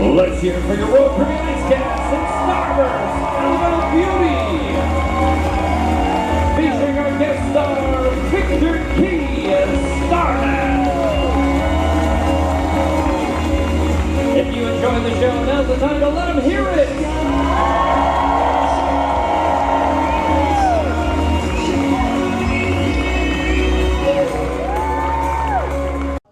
Let's hear it for your world premiere newscast and Starburst Element of Beauty. Featuring our guest star, Victor Key as Starman. If you enjoyed the show, now's the time to let them hear it.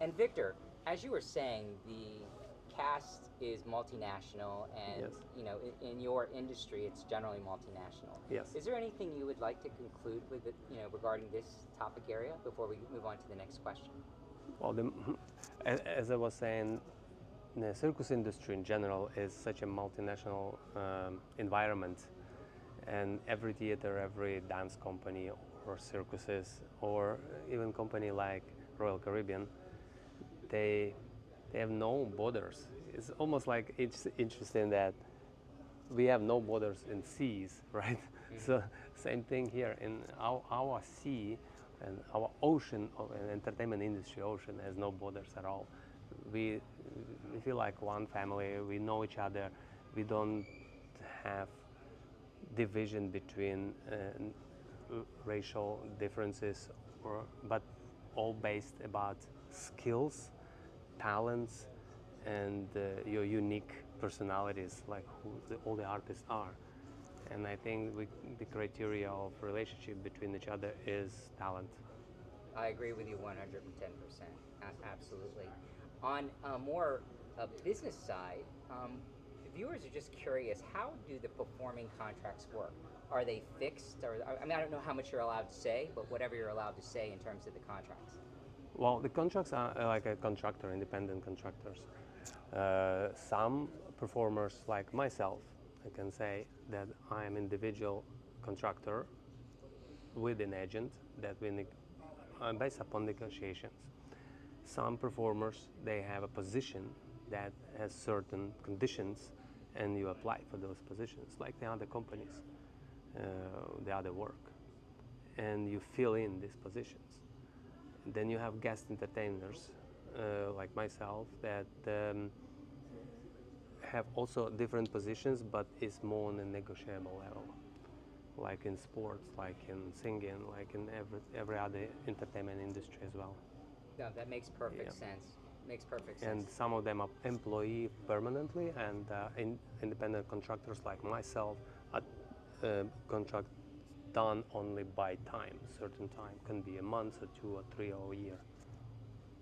And Victor, as you were saying, the cast is multinational, and Yes. you know, in your industry, it's generally multinational. Yes. Is there anything you would like to conclude with it, you know, regarding this topic area before we move on to the next question? Well, as I was saying, the circus industry in general is such a multinational environment, and every theater, every dance company, or circuses, or even company like Royal Caribbean, they have no borders. It's almost like it's interesting that we have no borders in seas, right? So same thing here in our sea and our ocean of an entertainment industry. Ocean has no borders at all. We feel like one family. We know each other. We don't have division between racial differences, but all based about skills, talents, and your unique personalities, like who all the artists are. And I think the criteria of relationship between each other is talent. I agree with you 110%. Absolutely. On a more business side, viewers are just curious, how do the performing contracts work? Are they fixed? Or I mean, I don't know how much you're allowed to say, but whatever you're allowed to say in terms of the contracts. Well, the contracts are like a contractor, independent contractors. Some performers, like myself, I can say that I am individual contractor with an agent that based upon negotiations. Some performers, they have a position that has certain conditions, and you apply for those positions, like the other companies, the other work, and you fill in these positions. Then you have guest entertainers, like myself, that have also different positions, but is more on a negotiable level, like in sports, like in singing, like in every other entertainment industry as well. No, that makes perfect sense. Makes perfect sense. And some of them are employee permanently, and independent contractors like myself are contract done only by time. Certain time can be a month or 2 or 3 or a year.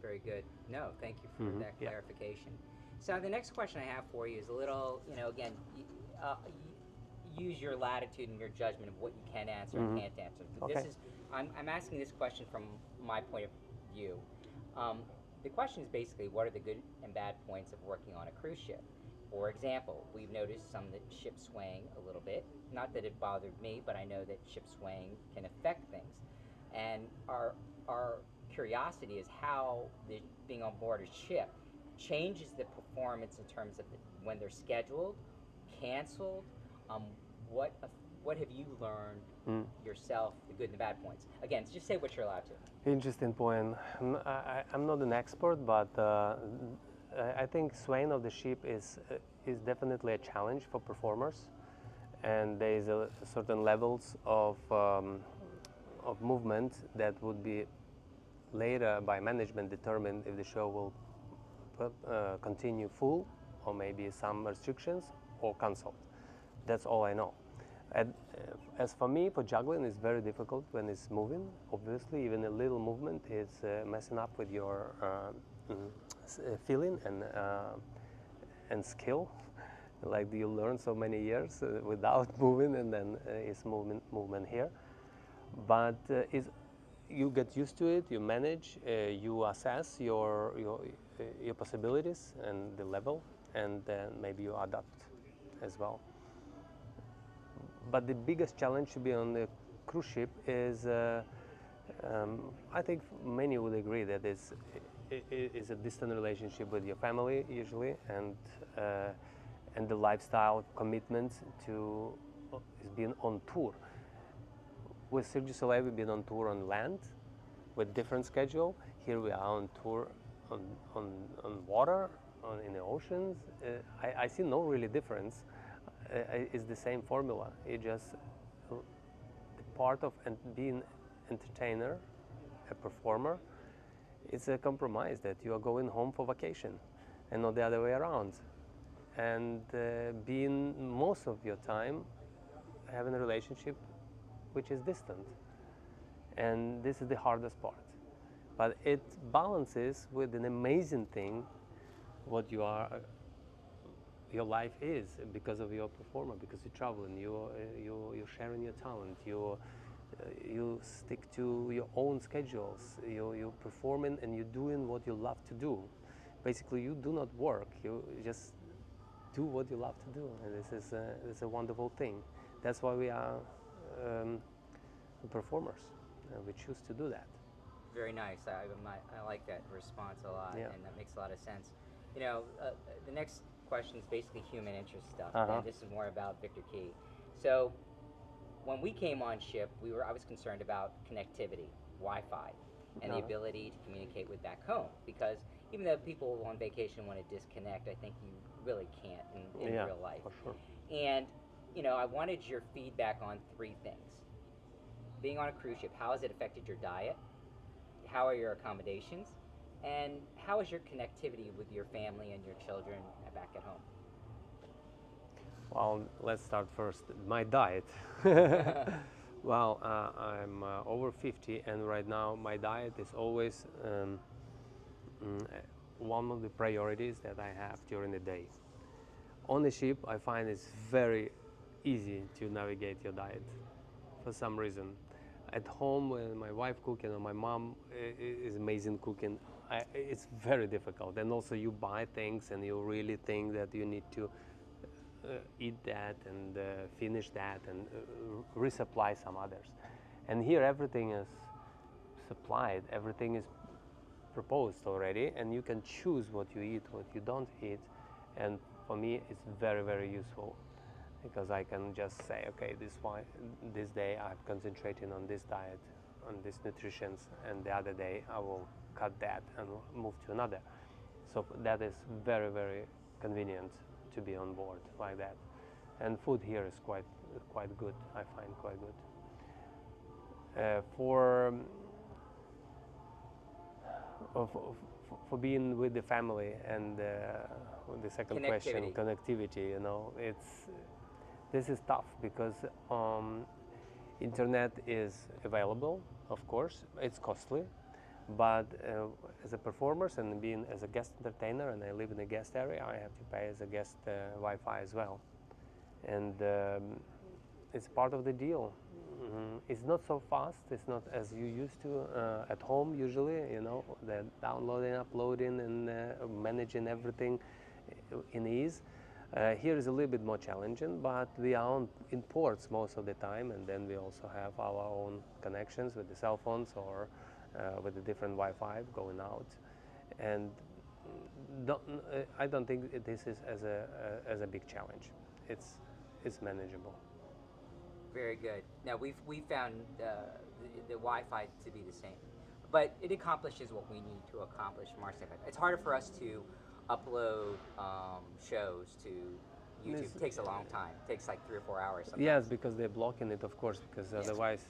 Very good. No, thank you for that clarification. So the next question I have for you is a little, again, use your latitude and your judgment of what you can answer and can't answer. Okay. I'm asking this question from my point of view. The question is basically, what are the good and bad points of working on a cruise ship? For example, we've noticed some that ship swaying a little bit. Not that it bothered me, but I know that ship swaying can affect things. And our curiosity is how being on board a ship changes the performance in terms of when they're scheduled, canceled. What have you learned yourself, the good and the bad points? Again, just say what you're allowed to. Interesting point. I'm not an expert, but I think swaying of the ship is definitely a challenge for performers, and there is a certain levels of movement that would be later by management determined if the show will continue full, or maybe some restrictions, or cancelled. That's all I know. As for me, for juggling, it's very difficult when it's moving. Obviously, even a little movement is messing up with your feeling and skill. Like you learn so many years without moving, and then it's movement here. But you get used to it. You manage. You assess your possibilities and the level, and then maybe you adapt as well. But the biggest challenge to be on the cruise ship is, I think many would agree that it's a distant relationship with your family usually, and the lifestyle commitment to is being on tour. With Cirque du Soleil, we've been on tour on land with different schedule. Here we are on tour on water, in the oceans. I see no really difference. It's the same formula. It just the part of being entertainer, a performer. It's a compromise that you are going home for vacation, and not the other way around. And being most of your time having a relationship which is distant, and this is the hardest part. But it balances with an amazing thing, what your life is because of your performer, because you're traveling, you're sharing your talent, you stick to your own schedules, you're performing and you're doing what you love to do. Basically, you do not work, you just do what you love to do, and this is a wonderful thing. That's why we are performers, and we choose to do that. Very nice. I like that response a lot, and that makes a lot of sense. The next question is basically human interest stuff, and this is more about Victor Key. So, when we came on ship, I was concerned about connectivity, Wi-Fi, and the ability to communicate with back home, because even though people on vacation want to disconnect, I think you really can't in real life. For sure. And I wanted your feedback on 3 things. Being on a cruise ship, how has it affected your diet? How are your accommodations? And how is your connectivity with your family and your children back at home? Well, let's start first. My diet. Well, I'm over 50, and right now my diet is always one of the priorities that I have during the day. On the ship, I find it's very easy to navigate your diet for some reason. At home, when my wife cooking or my mom is amazing cooking, it's very difficult. And also, you buy things and you really think that you need to eat that and finish that and resupply some others. And here, everything is supplied, everything is proposed already, and you can choose what you eat, what you don't eat. And for me, it's very, very useful because I can just say, okay, this day I'm concentrating on this diet, on this nutrition, and the other day I will cut that and move to another. So that is very, very convenient to be on board like that. And food here is quite good. I find quite good. For being with the family and the second question, connectivity. You know, this is tough because internet is available, of course. It's costly, but as a performer and being as a guest entertainer, and I live in a guest area, I have to pay as a guest Wi-Fi as well, and it's part of the deal. It's not so fast. It's not as you used to at home usually. You know, the downloading, uploading, and managing everything in ease. Here is a little bit more challenging, but we are in ports most of the time, and then we also have our own connections with the cell phones or with the different Wi-Fi going out. And I don't think this is as a big challenge. It's manageable. Very good. Now we found the Wi-Fi to be the same, but it accomplishes what we need to accomplish from our standpoint. It's harder for us to upload shows to YouTube. It takes a long time. It takes like 3 or 4 hours sometimes. Yes, because they're blocking it, of course, because otherwise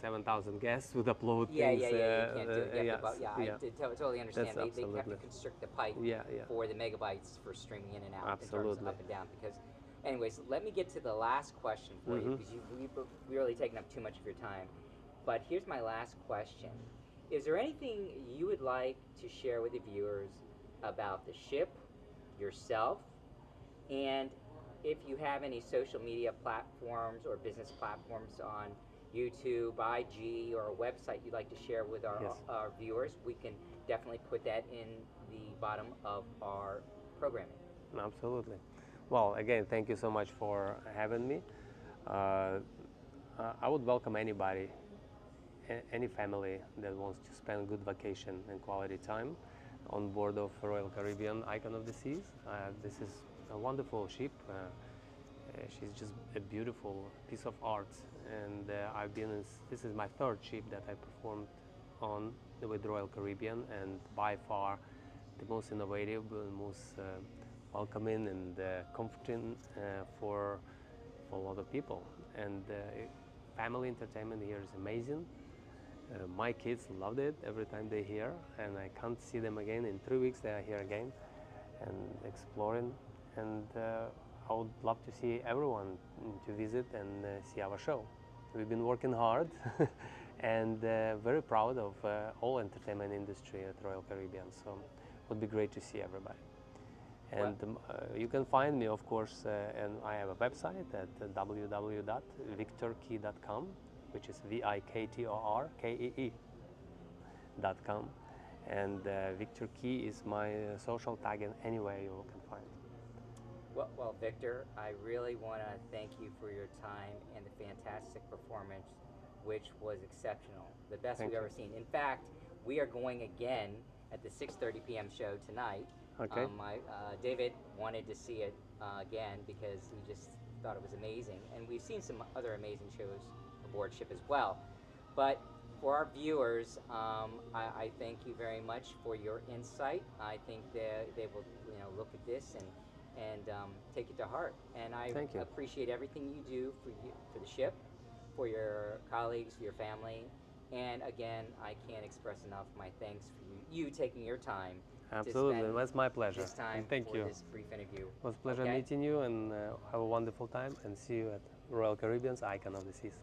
7,000 guests would upload yeah, things. Yeah, you can't do it. I totally understand. They have to constrict the pipe for the megabytes for streaming in and out. Absolutely. In terms of up and down. Because, anyways, let me get to the last question for you, because we've really taken up too much of your time. But here's my last question. Is there anything you would like to share with the viewers about the ship, yourself, and if you have any social media platforms or business platforms on YouTube, IG, or a website you'd like to share with our viewers, we can definitely put that in the bottom of our programming. Absolutely. Well, again, thank you so much for having me. I would welcome anybody, any family that wants to spend good vacation and quality time on board of Royal Caribbean Icon of the Seas. This is a wonderful ship. She's just a beautiful piece of art, and this is my third ship that I performed on with Royal Caribbean, and by far the most innovative, most welcoming and comforting for a lot of people. And family entertainment here is amazing. My kids loved it every time they're here, and I can't see them again. In 3 weeks they are here again and exploring, and I would love to see everyone to visit and see our show. We've been working hard and very proud of all entertainment industry at Royal Caribbean, so it would be great to see everybody. And you can find me, of course, and I have a website at www.victorkey.com, which is VIKTORKEE.com. And Victor Key is my social tag, and anywhere you can find. Well, Victor, I really want to thank you for your time and the fantastic performance, which was exceptional, the best we've ever seen. In fact, we are going again at the 6:30 p.m. show tonight. Okay. David wanted to see it again because he just thought it was amazing, and we've seen some other amazing shows aboard ship as well. But for our viewers, I thank you very much for your insight. I think they will, look at this and take it to heart. And I appreciate everything you do for the ship, for your colleagues, for your family. And again, I can't express enough my thanks for you taking your time Absolutely, spend that's my pleasure. this time And thank for you. this brief interview. It was a pleasure Okay? meeting you, and have a wonderful time, and see you at Royal Caribbean's Icon of the Seas.